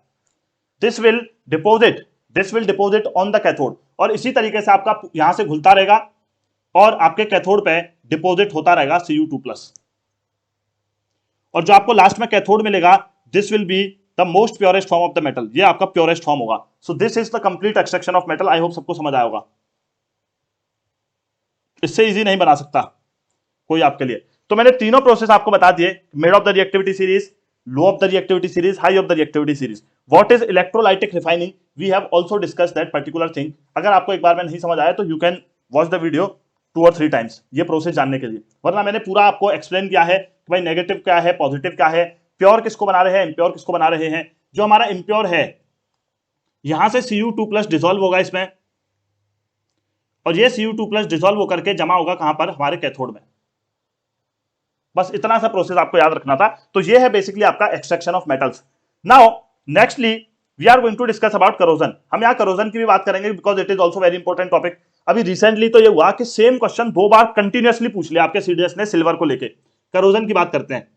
this will deposit, this will deposit on the cathode, और इसी तरीके से आपका यहां से घुलता रहेगा और आपके कैथोड पे डिपॉजिट होता रहेगा Cu2+। और जो आपको लास्ट में कैथोड मिलेगा, this will be the most purest form of the metal, ये आपका प्योरेस्ट फॉर्म होगा। सो this is the complete extraction of metal. I hope सबको समझ आया होगा, इससे इजी नहीं बना सकता कोई आपके लिए। तो मैंने तीनों प्रोसेस आपको बता दिए, mid of the reactivity series, low of the reactivity series, high of the reactivity series. What is electrolytic refining, we have also discuss that particular thing. अगर आपको एक बार में नहीं समझ आया तो you can watch the video 2 और 3 टाइम्स ये प्रोसेस जानने के लिए, वरना मैंने पूरा आपको एक्सप्लेन किया है कि भाई नेगेटिव क्या है, पॉजिटिव क्या है, प्योर किसको बना रहे हैं, इम्प्योर किसको बना रहे हैं। जो हमारा इम्प्योर है यहां से Cu2+ डिसॉल्व होगा इसमें, और ये Cu2+ डिसॉल्व होकर के जमा होगा कहां पर, हमारे कैथोड में। बस इतना सा प्रोसेस आपको याद रखना था। तो ये है बेसिकली आपका extraction of metals. Now nextly we are going to discuss about corrosion. हम यहाँ करोजन की भी बात करेंगे because it is also very important topic. अभी रिसेंटली तो ये हुआ कि सेम क्वेश्चन 2 बार कंटिन्यूअसली पूछ लिया आपके सीडीएस ने सिल्वर को लेके। करोजन की बात करते हैं।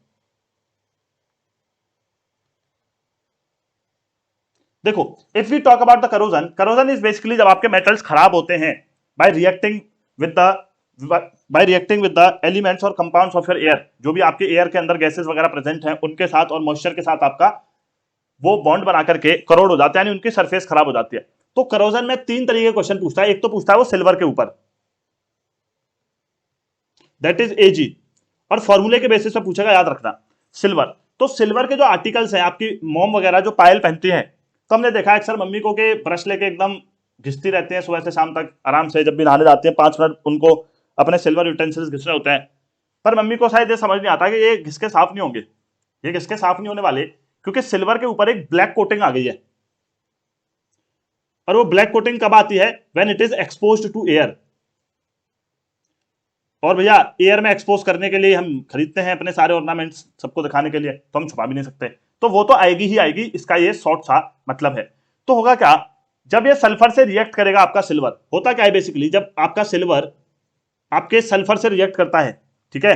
देखो if we talk about the corrosion, corrosion is basically जब आपके मेटल्स खराब होते हैं by reacting with the, by reacting with the elements और कंपाउंड्स ऑफ योर एयर, जो भी आपके एयर के अंदर गैसेस वगैरह प्रेजेंट हैं उनके साथ और मॉइस्चर के साथ आपका वो बॉन्ड बना करके करोड हो जाते हैं, यानी उनकी सरफेस खराब हो जाती है। तो करोजन में 3 तरीके के क्वेश्चन पूछता है। एक तो पूछता है वो सिल्वर के ऊपर, दैट इज Ag, और फॉर्मूले के बेसिस पे पूछेगा, याद रखना सिल्वर। तो सिल्वर के जो आर्टिकल्स हैं, आपकी मॉम वगैरह जो पायल पहनती हैं, तो हमने देखा अक्सर मम्मी को के ब्रश लेके एकदम घिसती रहती हैं सुबह से शाम तक आराम से, जब भी नहाने जाती हैं 5 मिनट उनको अपने सिल्वर यूटेंसिल्स घिसने होते हैं। पर मम्मी को शायद ये समझ नहीं आता कि ये घिसके साफ नहीं होंगे, ये घिसके साफ नहीं होने वाले, क्योंकि सिल्वर के ऊपर एक ब्लैक कोटिंग आ गई है। और वो ब्लैक कोटिंग कब आती है, when it is exposed to air. और भैया एयर में एक्सपोज करने के लिए हम खरीदते हैं अपने सारे ऑर्नामेंट्स सबको दिखाने के लिए, तो हम छुपा भी नहीं सकते, तो वो तो आएगी ही आएगी, इसका ये शॉर्ट सा मतलब है। तो होगा क्या, जब ये सल्फर से रिएक्ट करेगा आपका सिल्वर, होता क्या है बेसिकली, जब आपका सिल्वर आपके सल्फर से रिएक्ट करता है, ठीक है,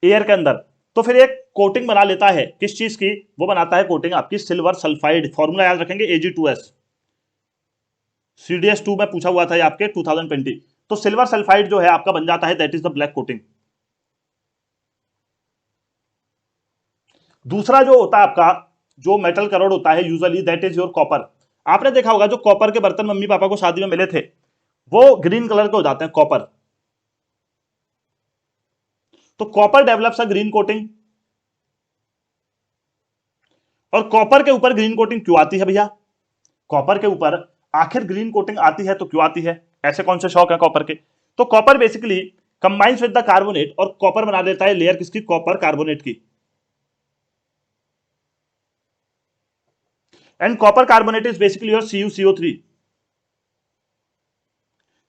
एयर के अंदर, तो फिर एक कोटिंग बना लेता है, किस चीज की, वो बनाता है कोटिंग आपकी सिल्वर सल्फाइड। फॉर्मूला याद रखेंगे Ag2S, CDS2 में पूछा हुआ था ये आपके 2020। तो सिल्वर सल्फाइड जो है आपका बन जाता है, that is the black coating. दूसरा जो होता है आपका, जो मेटल करोड होता है usually, that is your copper. आपने देखा होगा जो कॉपर के बर्तन मम्मी पापा को शादी में मिले थे, वो ग्रीन कलर के हो जाते हैं, कॉपर। तो copper develops a green coating, और कॉपर के ऊपर ग्रीन कोटिंग क्यों आती है भैया, कॉपर के ऊपर आखिर ग्रीन कोटिंग आती है तो क्यों आती है, ऐसे कौन से शौक है कॉपर के। तो copper basically combines with the carbonate, और कॉपर बना देता है लेयर किसकी, कॉपर कार्बोनेट की। And copper carbonate is basically your CuCO3।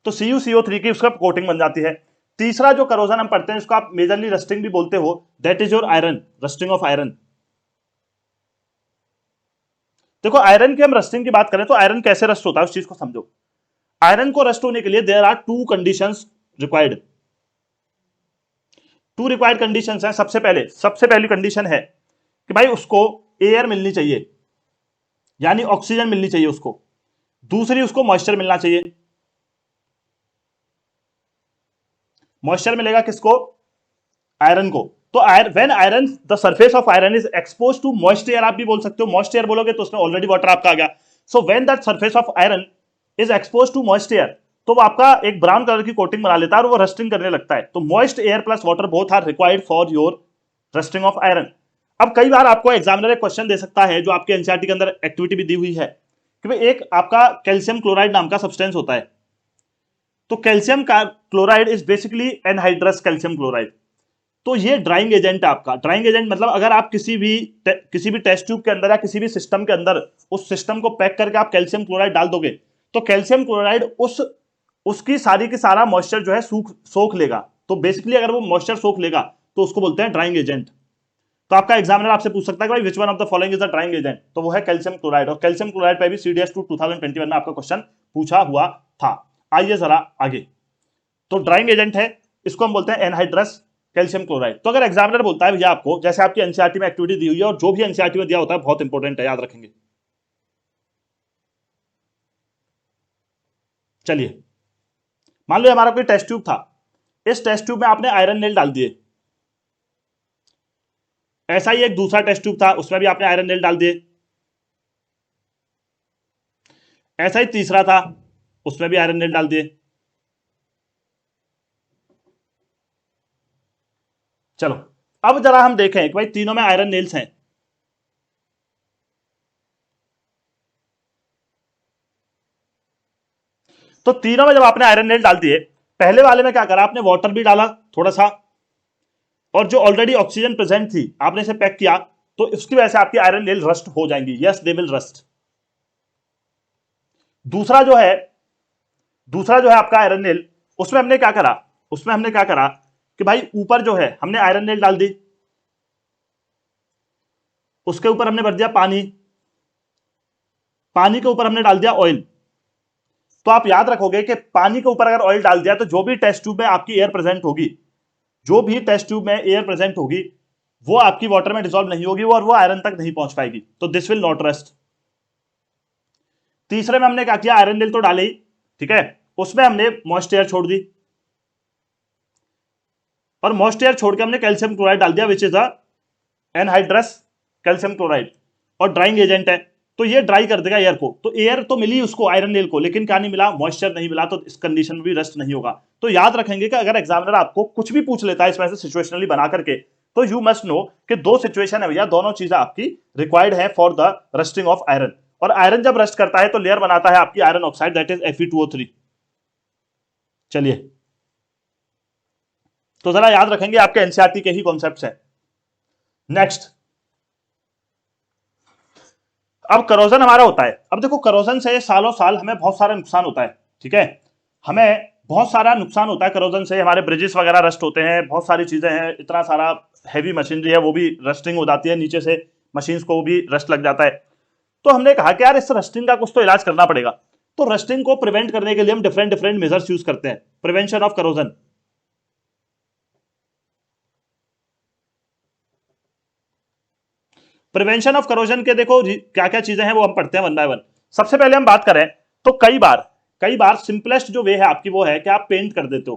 तो CuCO3 की उसका कोटिंग बन जाती है। तीसरा जो करोजन हम पढ़ते हैं उसको आप मेजरली रस्टिंग भी बोलते हो, that is your iron, rusting of iron. देखो आयरन की हम रस्टिंग की बात करें तो आयरन कैसे रस्ट होता है उस चीज को समझो। आयरन को रस्ट होने के लिए there are two conditions required. Two required conditions हैं। सबसे पहली कंडीशन है कि भाई उसको एयर मिलनी चाहिए, यानी ऑक्सीजन मिलनी चाहिए उसको। दूसरी, उसको मॉइस्चर मिलना चाहिए। मॉइस्चर मिलेगा किसको? आयरन को। तो when iron, the surface of iron is expose to moist air, आप भी बोल सकते हो, मॉइस्ट एयर बोलोगे तो उसमें ऑलरेडी वाटर आपका आ गया। So when that surface of iron is expose to moist air, तो वो आपका एक ब्राउन कलर की कोटिंग बना लेता है और वो रस्टिंग करने लगता है। तो moist air plus water both are required for your rusting of iron. अब कई बार आपको एग्जामिनर एक क्वेश्चन दे सकता है, जो आपके एनसीईआरटी के अंदर एक्टिविटी भी दी हुई है, कि भाई एक आपका कैल्शियम क्लोराइड नाम का सब्सटेंस होता है। तो कैल्शियम का chloride is basically anhydrous calcium chloride. तो ये ड्राइंग एजेंट है आपका। ड्राइंग एजेंट मतलब अगर आप किसी भी टेस्ट ट्यूब के अंदर या किसी भी सिस्टम के अंदर उस सिस्टम को पैक करके आप कैल्शियम क्लोराइड डाल दोगे, तो कैल्शियम क्लोराइड उसकी सारी की सारा मॉइस्चर जो है सोख लेगा। तो बेसिकली अगर वो मॉइस्चर सोख लेगा तो उसको बोलते हैं ड्राइंग एजेंट। तो आपका एग्जामिनर आपसे पूछ सकता है कि भाई which one of the following is the drying agent, तो वो है कैल्शियम क्लोराइड। और कैल्शियम क्लोराइड पे भी CDS2 2021 में आपका क्वेश्चन पूछा हुआ था। आइए जरा आगे। तो ड्राइंग एजेंट है, इसको हम बोलते हैं एनहाइड्रस कैल्शियम क्लोराइड। तो अगर एग्जामिनर बोलता है भैया आपको, जैसे आपकी एनसीईआरटी में एक्टिविटी दी हुई है और जो भी एनसीईआरटी में दिया होता है बहुत इंपॉर्टेंट है, याद रखेंगे। चलिए मान लो हमारा कोई टेस्ट ट्यूब था, इस टेस्ट ट्यूब में आपने आयरन नेल डाल दिए। ऐसा ही एक दूसरा टेस्ट ट्यूब था, उसमें भी आपने आयरन नेल डाल दिए। ऐसा ही तीसरा था, उसमें भी आयरन नेल डाल दिए। चलो अब जरा हम देखें कि भाई तीनों में आयरन नेल्स हैं। तो तीनों में जब आपने आयरन नेल डाल दिए, पहले वाले में क्या करा आपने, वाटर भी डाला थोड़ा सा, और जो ऑलरेडी ऑक्सीजन प्रेजेंट थी आपने इसे पैक किया, तो उसकी वजह से आपकी आयरन नेल रस्ट हो जाएंगी। Yes they will rust. दूसरा जो है आपका आयरन नेल, उसमें हमने क्या करा, कि भाई ऊपर जो है हमने आयरन नेल डाल दी, उसके ऊपर हमने भर दिया पानी, पानी के ऊपर हमने डाल दिया ऑयल। तो आप याद रखोगे कि पानी के ऊपर अगर ऑयल डाल दिया तो जो भी टेस्ट ट्यूब में आपकी एयर प्रेजेंट होगी, वो आपकी वाटर में डिसॉल्व नहीं होगी और वो आयरन तक नहीं पहुंच पाएगी। तो दिस विल नॉट रस्ट। तीसरे में हमने क्या किया, आयरन नेल तो डाले ही, ठीक है, उसमें हमने मॉइस्ट एयर छोड़ दी, और मॉइस्ट एयर छोड़ के हमने कैल्शियम क्लोराइड डाल दिया, which is anhydrous calcium chloride, और ड्राइंग एजेंट है। तो ये ड्राई कर देगा एयर को। तो एयर तो मिली उसको आयरन नेल को, लेकिन क्या नहीं मिला, मॉइस्चर नहीं मिला। तो इस कंडीशन में भी रस्ट नहीं होगा। तो याद रखेंगे कि अगर एग्जामिनर आपको कुछ भी पूछ लेता है इसमें से सिचुएशनली बना करके, तो यू मस्ट नो कि दो सिचुएशन है भैया, दोनों चीजें आपकी रिक्वायर्ड है for the rusting of iron. और आयरन जब रस्ट करता है तो लेयर बनाता है आपकी iron oxide, that is Fe2O3। चलिए तो जरा याद रखेंगे, आपके एनसीईआरटी के ही कॉन्सेप्ट्स हैं। नेक्स्ट, अब करोजन हमारा होता है। अब देखो करोजन से सालों साल हमें बहुत सारा नुकसान होता है, ठीक है, हमें बहुत सारा नुकसान होता है करोजन से। हमारे ब्रिजेस वगैरह रस्ट होते हैं, बहुत सारी चीजें हैं, इतना सारा हैवी मशीनरी है वो भी रस्टिंग हो जाती है, नीचे से मशीन्स को भी रस्ट लग जाता है। तो हमने कहा कि यार इस रस्टिंग का कुछ तो इलाज करना पड़ेगा। तो रस्टिंग को प्रिवेंट करने के लिए हम डिफरेंट डिफरेंट मेजर्स यूज करते हैं। Prevention of corrosion, prevention of corrosion के देखो क्या क्या चीजें हैं वो हम पढ़ते हैं वन बाय वन। सबसे पहले हम बात करें तो कई बार सिंपलेस्ट जो वे है आपकी वो है कि आप पेंट कर देते हो।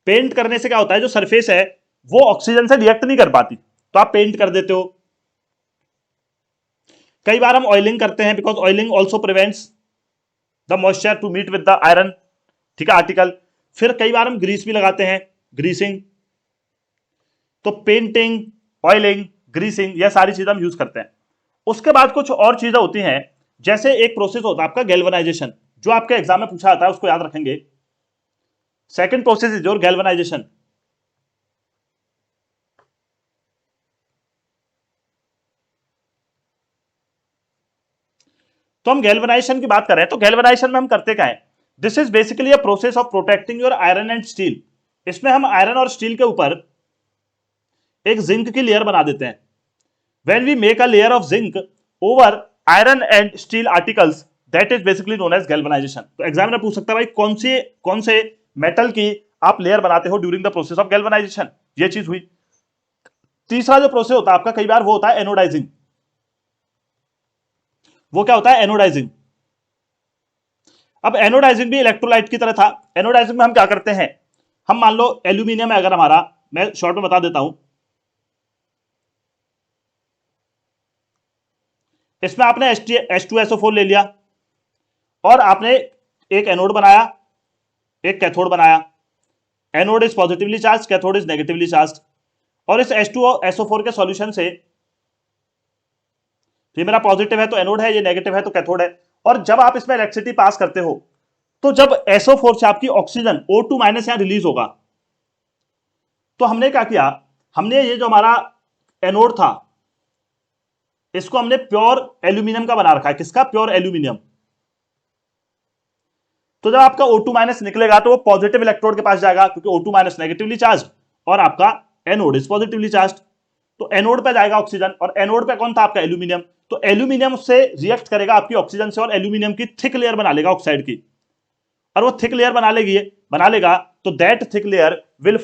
पेंट करने से क्या होता है, जो सरफेस है वो ऑक्सीजन से रिएक्ट नहीं कर पाती, तो आप पेंट कर देते हो। कई बार हम ऑयलिंग करते हैं, because oiling also prevents the moisture to meet with the iron, ठीक है, आर्टिकल। फिर कई बार हम ग्रीस भी लगाते हैं, ग्रीसिंग। तो पेंटिंग, ऑयलिंग, ग्रीसिंग, यह सारी चीजें हम यूज करते हैं। उसके बाद कुछ और चीजें होती हैं, जैसे एक प्रोसेस होता है आपका गैल्वेनाइजेशन, जो आपके एग्जाम में पूछा आता है, उसको याद रखेंगे। Second process is your galvanisation. तो हम गैल्वेनाइजेशन की बात करें तो गैल्वेनाइजेशन में हम करते क्या है, this is basically a process of protecting your iron and steel. इसमें हम आयरन और स्टील के ऊपर एक जिंक की लेयर बना देते हैं। When we make a layer of zinc over iron and steel articles, that is basically known as galvanisation. तो एग्जामिनर पूछ सकता है भाई कौन से मेटल की आप लेयर बनाते हो during the process of galvanisation, ये चीज हुई। तीसरा जो प्रोसेस होता है आपका कई बार वो होता है एनोडाइजिंग। वो क्या होता है? एनोडाइजिंग। अब एनोडाइजिंग भी इलेक्ट्रोलाइट की तरह था। एनोडाइजिंग में हम क्या करते हैं, हम मान लो एल्यूमिनियम है अगर हमारा, मैं शॉर्ट में बता देता हूं, इसमें आपने H2SO4 ले लिया और आपने एक एनोड बनाया, एक कैथोड बनाया। Anode is positively charge, cathode is negatively charge. और इस H2SO4 के सॉल्यूशन से, ये मेरा पॉजिटिव है तो एनोड है, ये नेगेटिव है तो कैथोड है। और जब आप इसमें इलेक्ट्रिसिटी पास करते हो तो जब SO4 से आपकी ऑक्सीजन O2 माइनस यहां रिलीज होगा, तो हमने क्या किया, हमने ये जो हमारा एनोड था इसको हमने प्योर एल्यूमिनियम का बना रखा है। किसका? Pure aluminium. तो जब आपका O2 माइनस निकलेगा तो वो पॉजिटिव इलेक्ट्रोड के पास जाएगा, क्योंकि O2 माइनस नेगेटिवली चार्ज और आपका एनोड इज पॉजिटिवली चार्ज। तो एनोड पे जाएगा ऑक्सीजन, और एनोड पे कौन था? आपका एल्यूमिनियम। तो एल्यूमिनियम उससे रिएक्ट करेगा आपकी ऑक्सीजन से और एल्यूमिनियम की थिक लेयर बना लेगा ऑक्साइड की। और वो थिक लेयर बना लेगा तो that thick layer will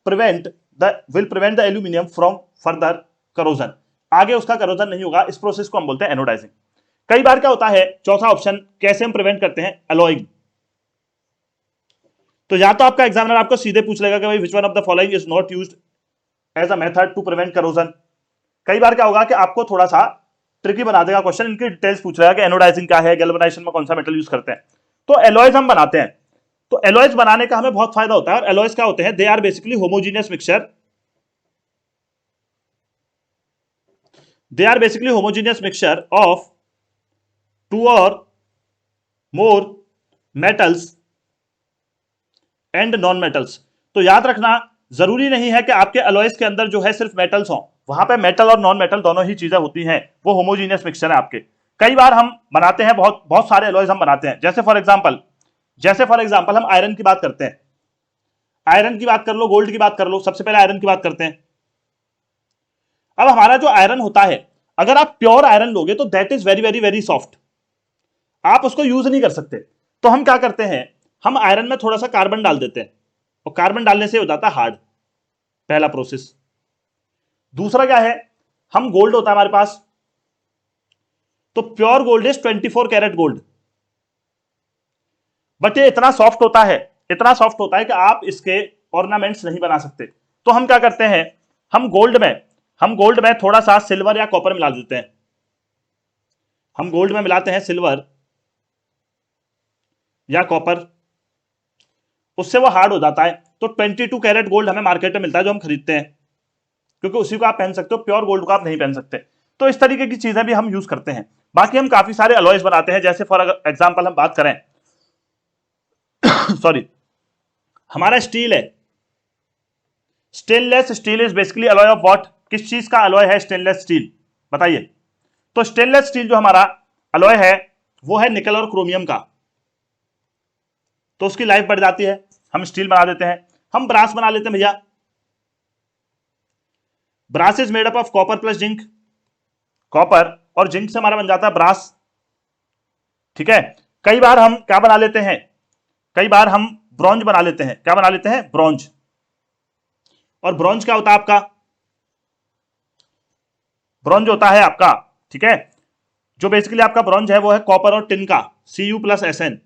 prevent the aluminium from further corrosion. आगे उसका करोजन नहीं होगा। इस प्रोसेस को हम बोलते हैं एनोडाइजिंग। कई बार क्या होता है, चौथा ऑप्शन, कैसे हम प्रिवेंट करते हैं? अलॉइंग। तो या तो आपका एग्जामिनर आपको सीधे पूछ लेगा कि भाई which one of the following is not used as a method to prevent corrosion. कई बार क्या होगा कि आपको थोड़ा सा ट्रिकी बना देगा क्वेश्चन, इनकी डिटेल्स पूछ लेगा कि एनोडाइजिंग क्या है, गैल्वेनाइजेशन में कौन सा मेटल यूज करते हैं। तो एलॉयज हम बनाते हैं। तो एलॉयज बनाने का हमें बहुत फायदा होता है। और एलॉयज क्या होते हैं? They are basically homogeneous mixture. They are basically homogeneous mixture of two or more metals and non metals. तो याद रखना, जरूरी नहीं है कि आपके अलॉयज के अंदर जो है सिर्फ मेटल्स हो, वहां पे मेटल और नॉन मेटल दोनों ही चीजें होती हैं। वो होमोजीनियस मिक्सचर है आपके। कई बार हम बनाते हैं, बहुत बहुत सारे अलॉयज हम बनाते हैं। जैसे फॉर एग्जांपल हम आयरन की बात करते हैं। आयरन की बात कर लो, गोल्ड की बात कर लो, सबसे पहले आयरन की बात करते हैं। अब हमारा जो आयरन होता है, अगर आप प्योर आयरन लोगे तो that is very very very soft, आप उसको यूज नहीं कर सकते। तो हम क्या करते हैं, हम आयरन में थोड़ा सा कार्बन डाल देते हैं, और कार्बन डालने से हो जाता है हार्ड, पहला प्रोसेस। दूसरा क्या है, हम गोल्ड होता है हमारे पास, तो pure gold is 24 carat gold, but ये इतना सॉफ्ट होता है, इतना सॉफ्ट होता है कि आप इसके ऑर्नामेंट्स नहीं बना सकते। तो हम क्या करते हैं, हम गोल्ड में थोड़ा सा सिल्वर या कॉपर मिला देते हैं। हम गोल्ड में मिलाते हैं सिल्वर या कॉपर, उससे वो हार्ड हो जाता है। तो 22 कैरेट गोल्ड हमें मार्केट में मिलता है, जो हम खरीदते हैं, क्योंकि उसी को आप पहन सकते हो, प्योर गोल्ड को आप नहीं पहन सकते। तो इस तरीके की चीजें भी हम यूज करते हैं। बाकी हम काफी सारे अलॉयज बनाते हैं। जैसे फॉर एग्जांपल हम बात करें सॉरी, हमारा स्टील है, stainless steel is basically alloy of what? किस चीज का अलॉय है स्टेनलेस स्टील? बताइए। तो स्टेनलेस स्टील जो हमारा अलॉय है वो है निकल और क्रोमियम का, तो उसकी लाइफ बढ़ जाती है, हम स्टील बना देते हैं। हम ब्रास बना लेते हैं भैया। Brass is made up of copper plus zinc, copper और जिंक से हमारा बन जाता है ब्रास। ठीक है। कई बार हम क्या बना लेते हैं, कई बार हम ब्रॉन्ज बना लेते हैं। क्या बना लेते हैं? ब्रॉन्ज। और ब्रॉन्ज क्या होता है आपका? ब्रॉन्ज होता है आपका, ठीक है, जो बेसिकली आपका ब्रॉन्ज है वो है कॉपर और टिन का, Cu प्लस SN।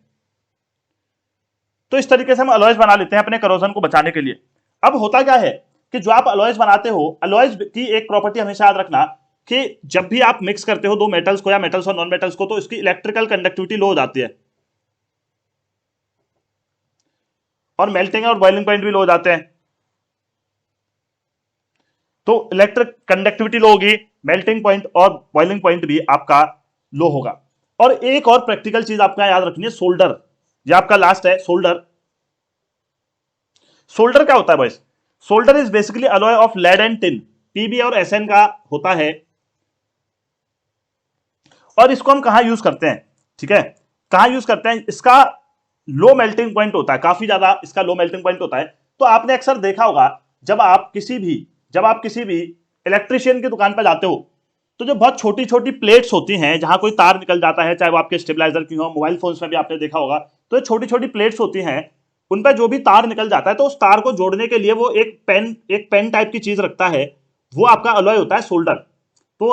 तो इस तरीके से हम अलॉयज बना लेते हैं अपने करोजन को बचाने के लिए। अब होता क्या है कि जो आप अलॉयज बनाते हो, अलॉयज की एक प्रॉपर्टी हमेशा याद रखना कि जब भी आप मिक्स करते हो दो मेटल्स को या मेटल्स और नॉन मेटल्स को, तो इसकी इलेक्ट्रिकल कंडक्टिविटी लो हो जाती है, और मेल्टिंग और बॉइलिंग पॉइंट भी लो हो जाते हैं। तो इलेक्ट्रिक कंडक्टिविटी लो होगी, मेल्टिंग पॉइंट और बॉइलिंग पॉइंट भी आपका लो होगा। और एक और प्रैक्टिकल चीज आपका याद रखनी है, सोल्डर। ये आपका लास्ट है, सोल्डर। सोल्डर क्या होता है boys? Solder is basically alloy of lead and tin, Pb और SN का होता है। और इसको हम कहां यूज करते हैं? ठीक है, कहां यूज करते हैं इसका? लो मेल्टिंग पॉइंट होता है, काफी ज्यादा इसका लो मेल्टिंग पॉइंट होता है। तो आपने अक्सर देखा होगा जब आप किसी भी इलेक्ट्रिशियन की दुकान पर जाते हो तो जो बहुत छोटी छोटी प्लेट्स होती हैं जहां कोई तार निकल जाता है, चाहे वो आपके स्टेबलाइजर की हो, मोबाइल फोन्स में भी आपने देखा होगा, तो ये छोटी छोटी प्लेट्स होती हैं, उन पर जो भी तार निकल जाता है तो उस तार को जोड़ने के लिए वो एक पेन टाइप की चीज रखता है, वो आपका अलॉय होता है सोल्डर। तो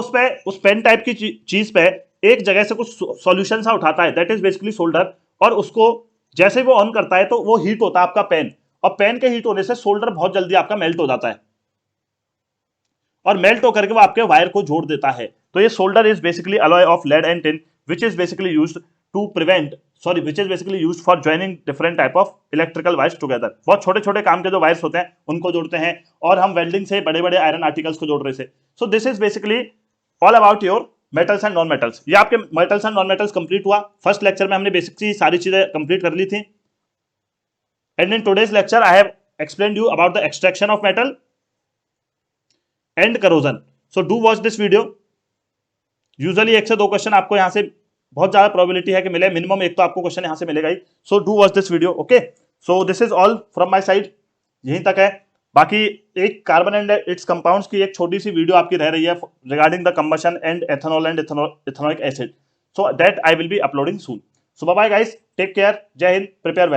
उस पेन टाइप की चीज पे एक जगह से कुछ सॉल्यूशन सा उठाता है, दैट इज बेसिकली सोल्डर, और उसको जैसे वो ऑन करता है तो वो हीट होता है आपका पेन, और पेन के हीट होने से सोल्डर बहुत जल्दी आपका मेल्ट हो जाता है, और मेल्ट होकर के वो आपके वायर को जोड़ देता है। तो ये solder is basically alloy of lead and tin which is basically used to prevent which is basically used for joining different type of electrical wires together. बहुत छोटे छोटे काम के जो वायर्स होते हैं उनको जोड़ते हैं, और हम वेल्डिंग से बड़े बड़े आयरन आर्टिकल्स को जोड़ रहे थे। सो this is basically all about your metals and non metals. ये आपके metals and non metals complete हुआ। फर्स्ट लेक्चर में हमने बेसिक सारी चीजें कंप्लीट कर ली थी, and in today's lecture I have explained you about the extraction of metal and corrosion. So do watch this video. Usually 1 से 2 क्वेश्चन आपको यहां से बहुत ज्यादा प्रोबेबिलिटी है कि मिले, मिनिमम एक तो आपको क्वेश्चन यहां से मिलेगा ही। So do watch this video, okay. So this is all from my side, यहीं तक है। बाकी एक कार्बन एंड इट्स कंपाउंड्स की एक छोटी सी वीडियो आपकी रह रही है regarding the combustion and ethanol and ethanoic acid, so that I will be uploading soon. So bye bye guys, take care, जय हिंद, प्रिपेयर वेल।